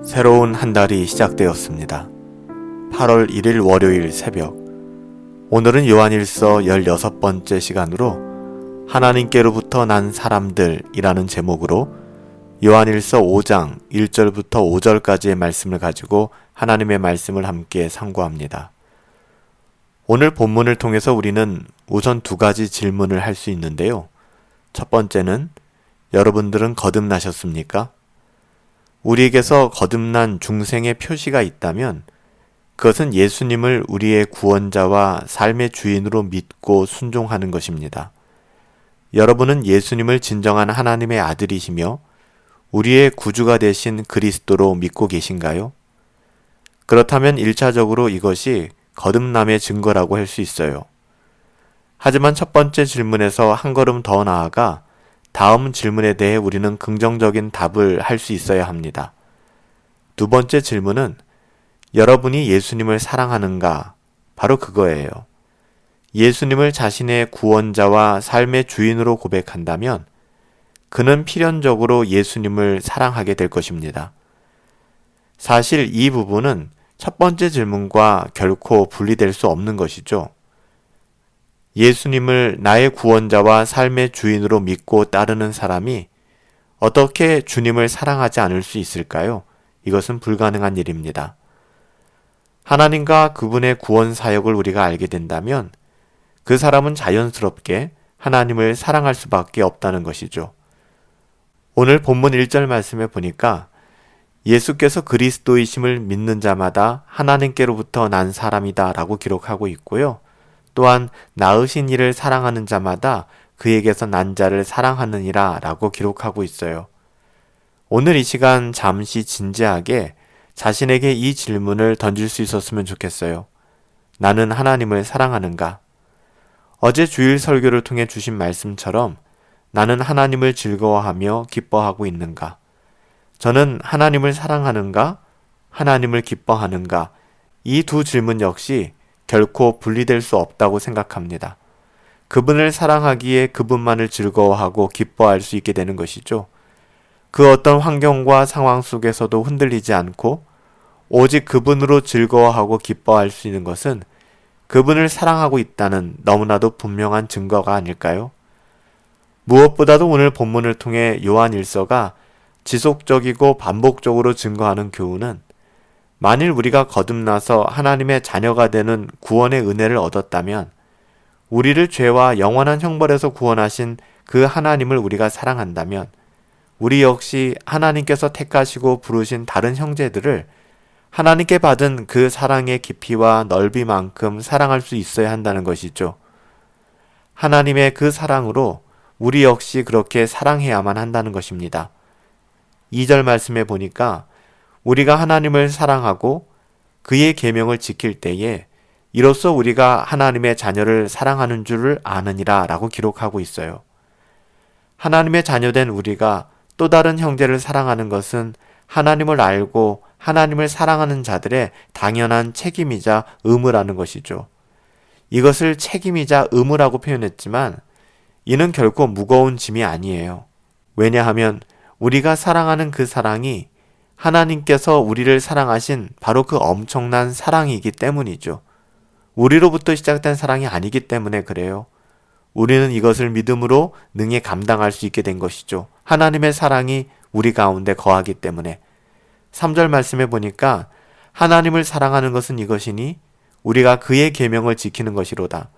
새로운 한 달이 시작되었습니다. 8월 1일 월요일 새벽. 오늘은 요한일서 16번째 시간으로 하나님께로부터 난 사람들이라는 제목으로 요한일서 5장 1절부터 5절까지의 말씀을 가지고 하나님의 말씀을 함께 상고합니다. 오늘 본문을 통해서 우리는 우선 두 가지 질문을 할 수 있는데요. 첫 번째는 여러분들은 거듭나셨습니까? 우리에게서 거듭난 중생의 표시가 있다면 그것은 예수님을 우리의 구원자와 삶의 주인으로 믿고 순종하는 것입니다. 여러분은 예수님을 진정한 하나님의 아들이시며 우리의 구주가 되신 그리스도로 믿고 계신가요? 그렇다면 1차적으로 이것이 거듭남의 증거라고 할 수 있어요. 하지만 첫 번째 질문에서 한 걸음 더 나아가 다음 질문에 대해 우리는 긍정적인 답을 할 수 있어야 합니다. 두 번째 질문은 여러분이 예수님을 사랑하는가? 바로 그거예요. 예수님을 자신의 구원자와 삶의 주인으로 고백한다면 그는 필연적으로 예수님을 사랑하게 될 것입니다. 사실 이 부분은 첫 번째 질문과 결코 분리될 수 없는 것이죠. 예수님을 나의 구원자와 삶의 주인으로 믿고 따르는 사람이 어떻게 주님을 사랑하지 않을 수 있을까요? 이것은 불가능한 일입니다. 하나님과 그분의 구원 사역을 우리가 알게 된다면 그 사람은 자연스럽게 하나님을 사랑할 수밖에 없다는 것이죠. 오늘 본문 1절 말씀에 보니까 예수께서 그리스도이심을 믿는 자마다 하나님께로부터 난 사람이다 라고 기록하고 있고요. 또한 낳으신 이를 사랑하는 자마다 그에게서 난 자를 사랑하느니라 라고 기록하고 있어요. 오늘 이 시간 잠시 진지하게 자신에게 이 질문을 던질 수 있었으면 좋겠어요. 나는 하나님을 사랑하는가? 어제 주일 설교를 통해 주신 말씀처럼 나는 하나님을 즐거워하며 기뻐하고 있는가? 저는 하나님을 사랑하는가? 하나님을 기뻐하는가? 이 두 질문 역시 결코 분리될 수 없다고 생각합니다. 그분을 사랑하기에 그분만을 즐거워하고 기뻐할 수 있게 되는 것이죠. 그 어떤 환경과 상황 속에서도 흔들리지 않고 오직 그분으로 즐거워하고 기뻐할 수 있는 것은 그분을 사랑하고 있다는 너무나도 분명한 증거가 아닐까요? 무엇보다도 오늘 본문을 통해 요한일서가 지속적이고 반복적으로 증거하는 교훈은 만일 우리가 거듭나서 하나님의 자녀가 되는 구원의 은혜를 얻었다면 우리를 죄와 영원한 형벌에서 구원하신 그 하나님을 우리가 사랑한다면 우리 역시 하나님께서 택하시고 부르신 다른 형제들을 하나님께 받은 그 사랑의 깊이와 넓이만큼 사랑할 수 있어야 한다는 것이죠. 하나님의 그 사랑으로 우리 역시 그렇게 사랑해야만 한다는 것입니다. 2절 말씀에 보니까 우리가 하나님을 사랑하고 그의 계명을 지킬 때에 이로써 우리가 하나님의 자녀를 사랑하는 줄을 아느니라 라고 기록하고 있어요. 하나님의 자녀된 우리가 또 다른 형제를 사랑하는 것은 하나님을 알고 하나님을 사랑하는 자들의 당연한 책임이자 의무라는 것이죠. 이것을 책임이자 의무라고 표현했지만 이는 결코 무거운 짐이 아니에요. 왜냐하면 우리가 사랑하는 그 사랑이 하나님께서 우리를 사랑하신 바로 그 엄청난 사랑이기 때문이죠. 우리로부터 시작된 사랑이 아니기 때문에 그래요. 우리는 이것을 믿음으로 능히 감당할 수 있게 된 것이죠. 하나님의 사랑이 우리 가운데 거하기 때문에. 3절 말씀에 보니까 하나님을 사랑하는 것은 이것이니 우리가 그의 계명을 지키는 것이로다.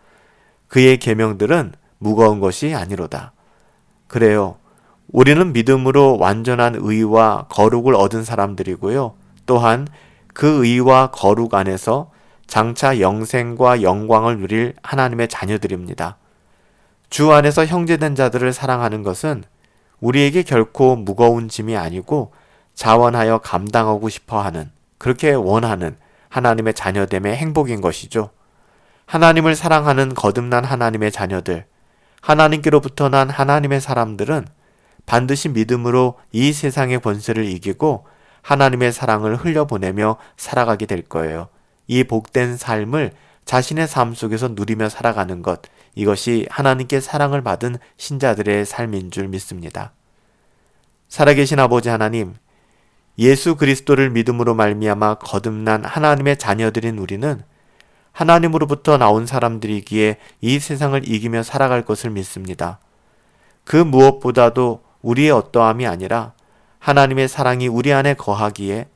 그의 계명들은 무거운 것이 아니로다. 그래요. 우리는 믿음으로 완전한 의와 거룩을 얻은 사람들이고요. 또한 그 의와 거룩 안에서 장차 영생과 영광을 누릴 하나님의 자녀들입니다. 주 안에서 형제된 자들을 사랑하는 것은 우리에게 결코 무거운 짐이 아니고 자원하여 감당하고 싶어하는, 그렇게 원하는 하나님의 자녀됨의 행복인 것이죠. 하나님을 사랑하는 거듭난 하나님의 자녀들, 하나님께로부터 난 하나님의 사람들은 반드시 믿음으로 이 세상의 권세를 이기고 하나님의 사랑을 흘려보내며 살아가게 될 거예요. 이 복된 삶을 자신의 삶 속에서 누리며 살아가는 것, 이것이 하나님께 사랑을 받은 신자들의 삶인 줄 믿습니다. 살아계신 아버지 하나님, 예수 그리스도를 믿음으로 말미암아 거듭난 하나님의 자녀들인 우리는 하나님으로부터 나온 사람들이기에 이 세상을 이기며 살아갈 것을 믿습니다. 그 무엇보다도 우리의 어떠함이 아니라 하나님의 사랑이 우리 안에 거하기에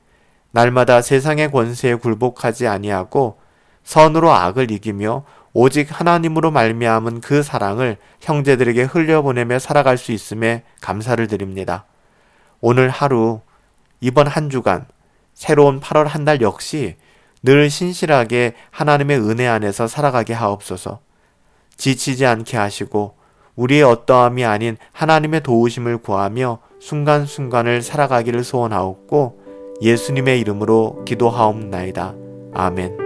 날마다 세상의 권세에 굴복하지 아니하고 선으로 악을 이기며 오직 하나님으로 말미암은 그 사랑을 형제들에게 흘려보내며 살아갈 수 있음에 감사를 드립니다. 오늘 하루, 이번 한 주간, 새로운 8월 한 달 역시 늘 신실하게 하나님의 은혜 안에서 살아가게 하옵소서. 지치지 않게 하시고 우리의 어떠함이 아닌 하나님의 도우심을 구하며 순간순간을 살아가기를 소원하옵고 예수님의 이름으로 기도하옵나이다. 아멘.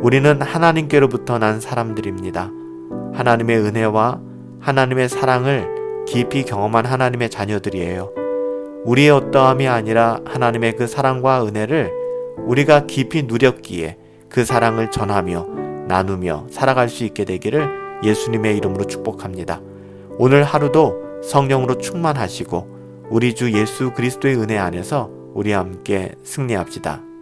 우리는 하나님께로부터 난 사람들입니다. 하나님의 은혜와 하나님의 사랑을 깊이 경험한 하나님의 자녀들이에요. 우리의 어떠함이 아니라 하나님의 그 사랑과 은혜를 우리가 깊이 누렸기에 그 사랑을 전하며 나누며 살아갈 수 있게 되기를 예수님의 이름으로 축복합니다. 오늘 하루도 성령으로 충만하시고 우리 주 예수 그리스도의 은혜 안에서 우리 함께 승리합시다.